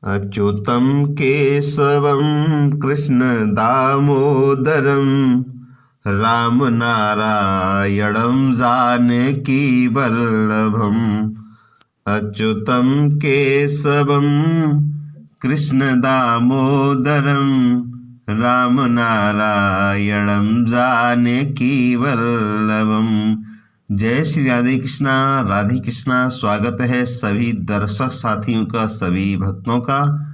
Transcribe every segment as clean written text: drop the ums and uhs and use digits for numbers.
अच्युतं केशवं कृष्ण दामोदरं रामनारायणं जानकी वल्लभम्। अच्युतं केशवं कृष्ण दामोदरं रामनारायणं जानकी वल्लभम्। जय श्री राधे कृष्णा। स्वागत है सभी दर्शक साथियों का, सभी भक्तों का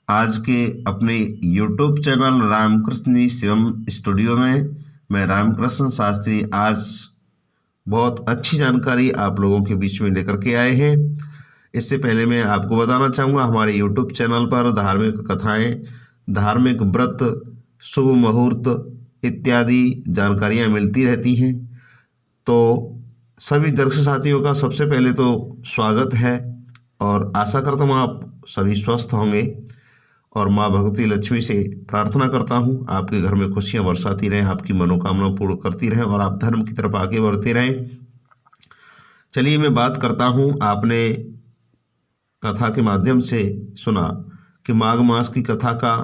आज के अपने YouTube चैनल रामकृष्ण जी शिवम स्टूडियो में। मैं रामकृष्ण शास्त्री आज बहुत अच्छी जानकारी आप लोगों के बीच में लेकर के आए हैं। इससे पहले मैं आपको बताना चाहूँगा, हमारे YouTube चैनल पर धार्मिक कथाएं, धार्मिक व्रत, शुभ मुहूर्त इत्यादि जानकारियाँ मिलती रहती हैं। तो सभी दर्शक साथियों का सबसे पहले तो स्वागत है और आशा करता हूँ आप सभी स्वस्थ होंगे और माँ भगवती लक्ष्मी से प्रार्थना करता हूँ आपके घर में खुशियाँ बरसाती रहें, आपकी मनोकामना पूर्ण करती रहें और आप धर्म की तरफ आगे बढ़ते रहें। चलिए मैं बात करता हूँ, आपने कथा के माध्यम से सुना कि माघ मास की कथा का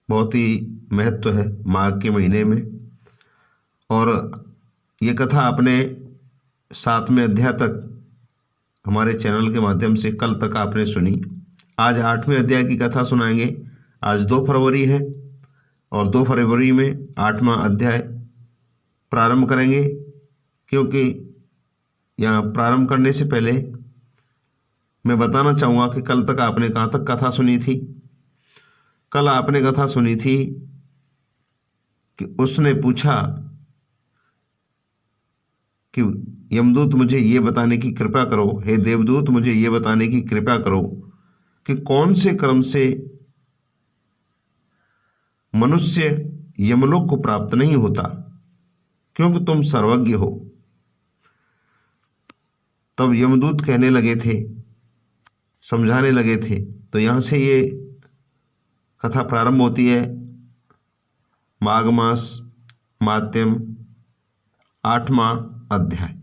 बहुत ही महत्व है माघ के महीने में, और ये कथा आपने 7वें अध्याय तक हमारे चैनल के माध्यम से कल तक आपने सुनी। आज 8वें अध्याय की कथा सुनाएंगे। आज 2 फरवरी है और 2 फरवरी में 8वां अध्याय प्रारंभ करेंगे। क्योंकि यहाँ प्रारंभ करने से पहले मैं बताना चाहूँगा कि कल तक आपने कहाँ तक कथा सुनी थी। कल आपने कथा सुनी थी कि उसने पूछा कि यमदूत मुझे ये बताने की कृपा करो, हे देवदूत मुझे ये बताने की कृपा करो कि कौन से कर्म से मनुष्य यमलोक को प्राप्त नहीं होता, क्योंकि तुम सर्वज्ञ हो। तब यमदूत कहने लगे थे, समझाने लगे थे। तो यहाँ से ये कथा प्रारंभ होती है। माघ मास माध्यम 8वां अध्याय।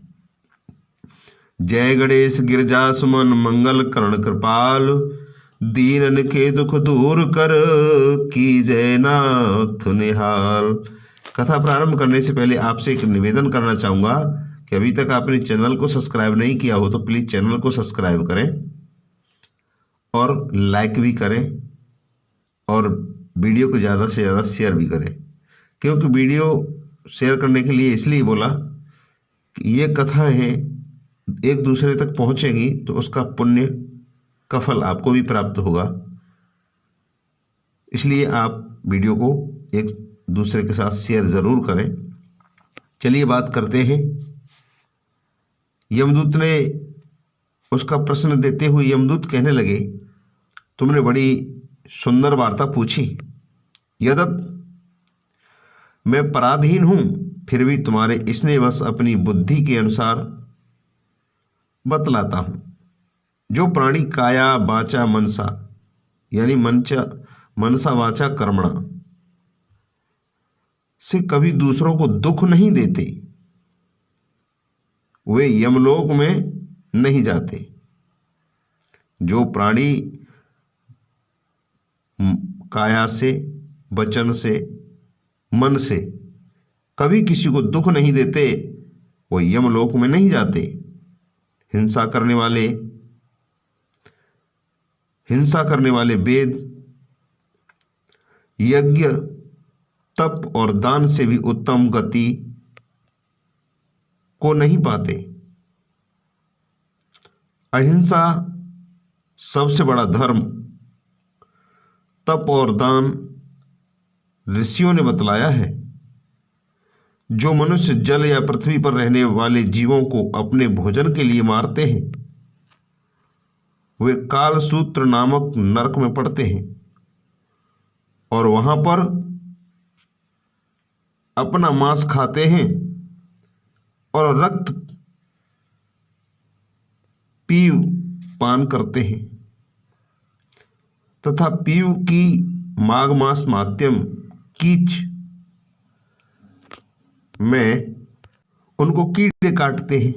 जय गणेश गिरजा सुमन मंगल कर्ण कृपाल, दीनन के दुख दूर कर की जय नाथ निहाल। कथा प्रारंभ करने से पहले आपसे एक निवेदन करना चाहूँगा कि अभी तक आपने चैनल को सब्सक्राइब नहीं किया हो तो प्लीज़ चैनल को सब्सक्राइब करें और लाइक भी करें और वीडियो को ज़्यादा से ज़्यादा शेयर भी करें। क्योंकि वीडियो शेयर करने के लिए इसलिए बोला कि ये कथाएं हैं एक दूसरे तक पहुंचेंगी तो उसका पुण्य का फल आपको भी प्राप्त होगा। इसलिए आप वीडियो को एक दूसरे के साथ शेयर ज़रूर करें। चलिए बात करते हैं। यमदूत ने उसका प्रश्न देते हुए यमदूत कहने लगे, तुमने बड़ी सुंदर वार्ता पूछी। यद्यपि मैं पराधीन हूं, फिर भी तुम्हारे स्नेहवश अपनी बुद्धि के अनुसार बतलाता हूं। जो प्राणी काया वाचा मनसा यानी मनसा वाचा कर्मणा से कभी दूसरों को दुख नहीं देते, वे यमलोक में नहीं जाते। जो प्राणी काया से, वचन से, मन से कभी किसी को दुख नहीं देते, वो यमलोक में नहीं जाते। हिंसा करने वाले वेद, यज्ञ, तप और दान से भी उत्तम गति को नहीं पाते। अहिंसा सबसे बड़ा धर्म, तप और दान ऋषियों ने बतलाया है। जो मनुष्य जल या पृथ्वी पर रहने वाले जीवों को अपने भोजन के लिए मारते हैं, वे कालसूत्र नामक नरक में पड़ते हैं और वहां पर अपना मांस खाते हैं और रक्त पीव पान करते हैं। तथा पीव की माघ मास माध्यम कीच में उनको कीड़े काटते हैं।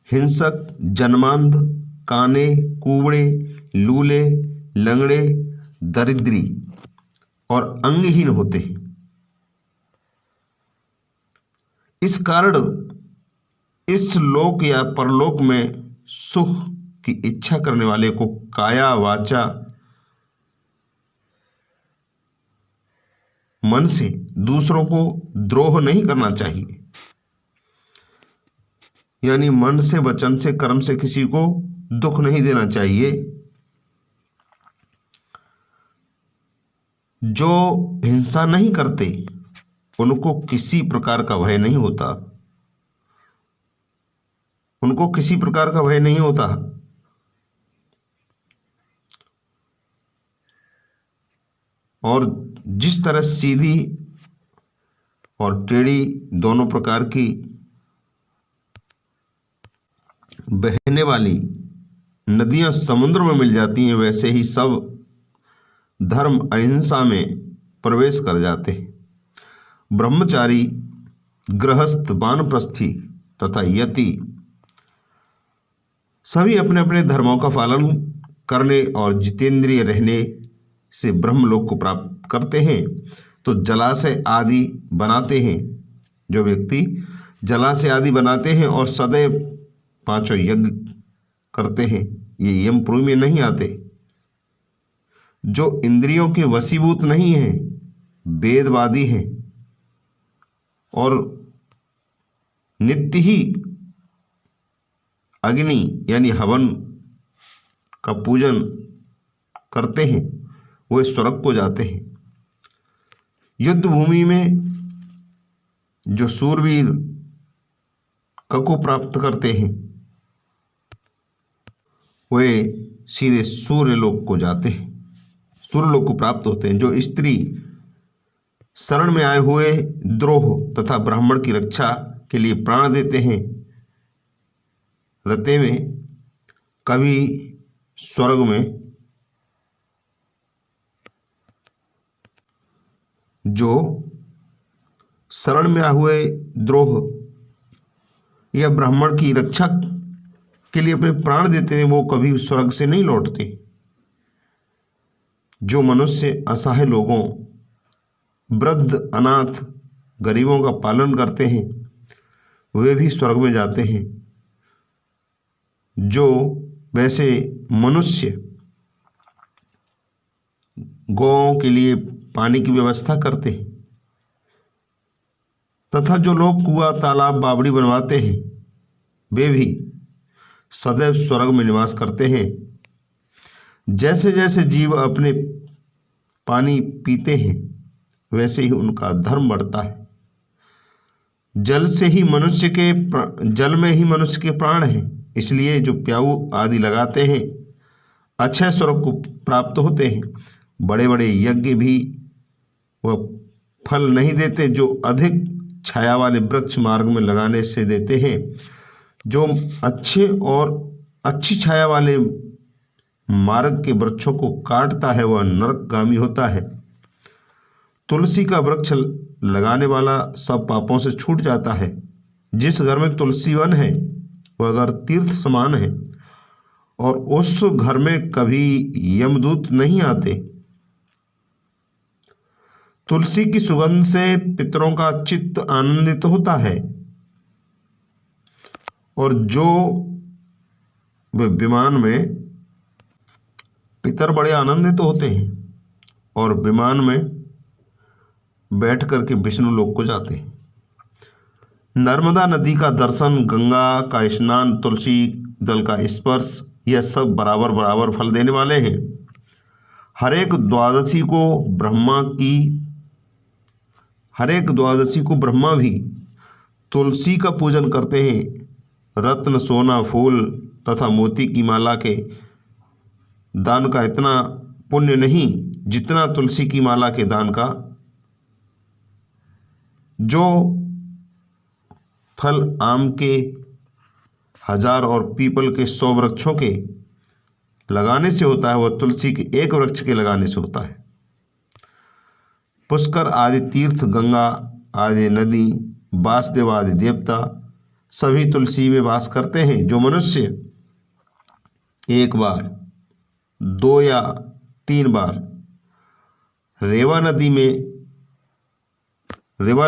हिंसक, जन्मांध, काने, कुबड़े, लूले, लंगड़े, दरिद्री और अंगहीन होते हैं। इस कारण इस लोक या परलोक में सुख की इच्छा करने वाले को काया वाचा मन से दूसरों को द्रोह नहीं करना चाहिए, यानी मन से, वचन से, कर्म से किसी को दुख नहीं देना चाहिए। जो हिंसा नहीं करते उनको किसी प्रकार का भय नहीं होता, उनको किसी प्रकार का भय नहीं होता। और जिस तरह सीधी और टेढ़ी दोनों प्रकार की बहने वाली नदियां समुद्र में मिल जाती हैं, वैसे ही सब धर्म अहिंसा में प्रवेश कर जाते हैं। ब्रह्मचारी, गृहस्थ, वानप्रस्थी तथा यति सभी अपने अपने धर्मों का पालन करने और जितेंद्रिय रहने से ब्रह्मलोक को प्राप्त करते हैं। तो जलाशय आदि बनाते हैं, जो व्यक्ति जलाशय आदि बनाते हैं और सदैव 5 यज्ञ करते हैं, ये यमपुरी में नहीं आते। जो इंद्रियों के वशीभूत नहीं हैं, वेदवादी हैं और नित्य ही अग्नि यानी हवन का पूजन करते हैं, वे स्वर्ग को जाते हैं। युद्ध भूमि में जो सूरवीर को प्राप्त करते हैं, वे सीधे सूर्यलोक को जाते हैं, सूर्यलोक को प्राप्त होते हैं। जो स्त्री शरण में आए हुए द्रोह तथा ब्राह्मण की रक्षा के लिए प्राण देते हैं, रते में कभी स्वर्ग में, जो शरण में आए हुए द्रोह या ब्राह्मण की रक्षा के लिए अपने प्राण देते हैं, वो कभी स्वर्ग से नहीं लौटते। जो मनुष्य असहाय लोगों, वृद्ध, अनाथ, गरीबों का पालन करते हैं, वे भी स्वर्ग में जाते हैं। जो वैसे मनुष्य गौओं के लिए पानी की व्यवस्था करते हैं तथा जो लोग कुआं, तालाब, बावड़ी बनवाते हैं, वे भी सदैव स्वर्ग में निवास करते हैं। जैसे जैसे जीव अपने पानी पीते हैं, वैसे ही उनका धर्म बढ़ता है। जल में ही मनुष्य के प्राण हैं, इसलिए जो प्याऊ आदि लगाते हैं, अक्षय स्वर्ग को प्राप्त होते हैं। बड़े बड़े यज्ञ भी वह फल नहीं देते जो अधिक छाया वाले वृक्ष मार्ग में लगाने से देते हैं। जो अच्छे और अच्छी छाया वाले मार्ग के वृक्षों को काटता है, वह नरकगामी होता है। तुलसी का वृक्ष लगाने वाला सब पापों से छूट जाता है। जिस घर में तुलसी वन है, वह घर तीर्थ समान है और उस घर में कभी यमदूत नहीं आते। तुलसी की सुगंध से पितरों का चित्त आनंदित होता है और जो विमान में पितर बड़े आनंदित होते हैं और विमान में बैठ करके विष्णु लोक को जाते हैं। नर्मदा नदी का दर्शन, गंगा का स्नान, तुलसी दल का स्पर्श, यह सब बराबर बराबर फल देने वाले हैं। हर एक द्वादशी को ब्रह्मा भी तुलसी का पूजन करते हैं। रत्न, सोना, फूल तथा मोती की माला के दान का इतना पुण्य नहीं जितना तुलसी की माला के दान का। जो फल आम के 1000 और पीपल के 100 वृक्षों के लगाने से होता है, वह तुलसी के एक वृक्ष के लगाने से होता है। पुष्कर आदि तीर्थ, गंगा आदि नदी, वासुदेव आदि देवता सभी तुलसी में वास करते हैं। जो मनुष्य एक बार 2 या 3 बार रेवा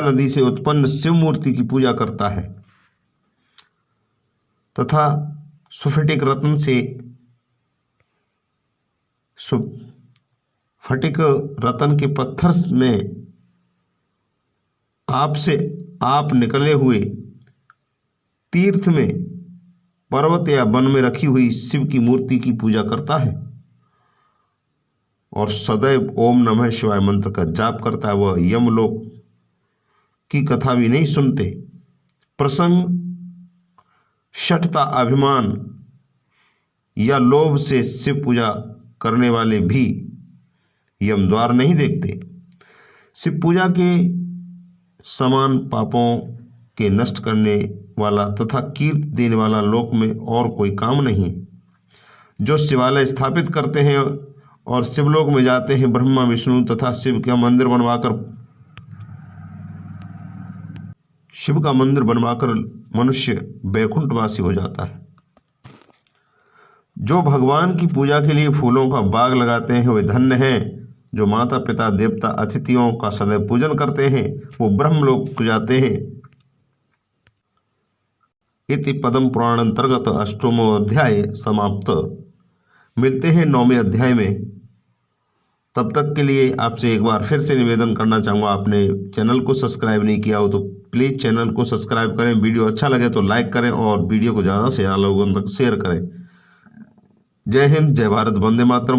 नदी से उत्पन्न शिव मूर्ति की पूजा करता है तथा स्फटिक रत्न के पत्थर में आप निकले हुए तीर्थ में पर्वत या वन में रखी हुई शिव की मूर्ति की पूजा करता है और सदैव ओम नमः शिवाय मंत्र का जाप करता है। वह यमलोक की कथा भी नहीं सुनते। प्रसंग, शठता, अभिमान या लोभ से शिव पूजा करने वाले भी यम द्वार नहीं देखते। शिव पूजा के समान पापों के नष्ट करने वाला तथा कीर्ति देने वाला लोक में और कोई काम नहीं। जो शिवालय स्थापित करते हैं और शिवलोक में जाते हैं, ब्रह्मा विष्णु तथा शिव का मंदिर बनवाकर मनुष्य वैकुंठवासी हो जाता है। जो भगवान की पूजा के लिए फूलों का बाग लगाते हैं वे धन्य हैं। जो माता पिता देवता अतिथियों का सदैव पूजन करते हैं वो ब्रह्मलोक को जाते हैं। इति पद्म पुराण अंतर्गत 8वां अध्याय समाप्त। मिलते हैं 9वें अध्याय में। तब तक के लिए आपसे एक बार फिर से निवेदन करना चाहूँगा, आपने चैनल को सब्सक्राइब नहीं किया हो तो प्लीज़ चैनल को सब्सक्राइब करें। वीडियो अच्छा लगे तो लाइक करें और वीडियो को ज़्यादा से ज़्यादा लोगों तक शेयर करें। जय हिंद, जय भारत, वंदे मातरम।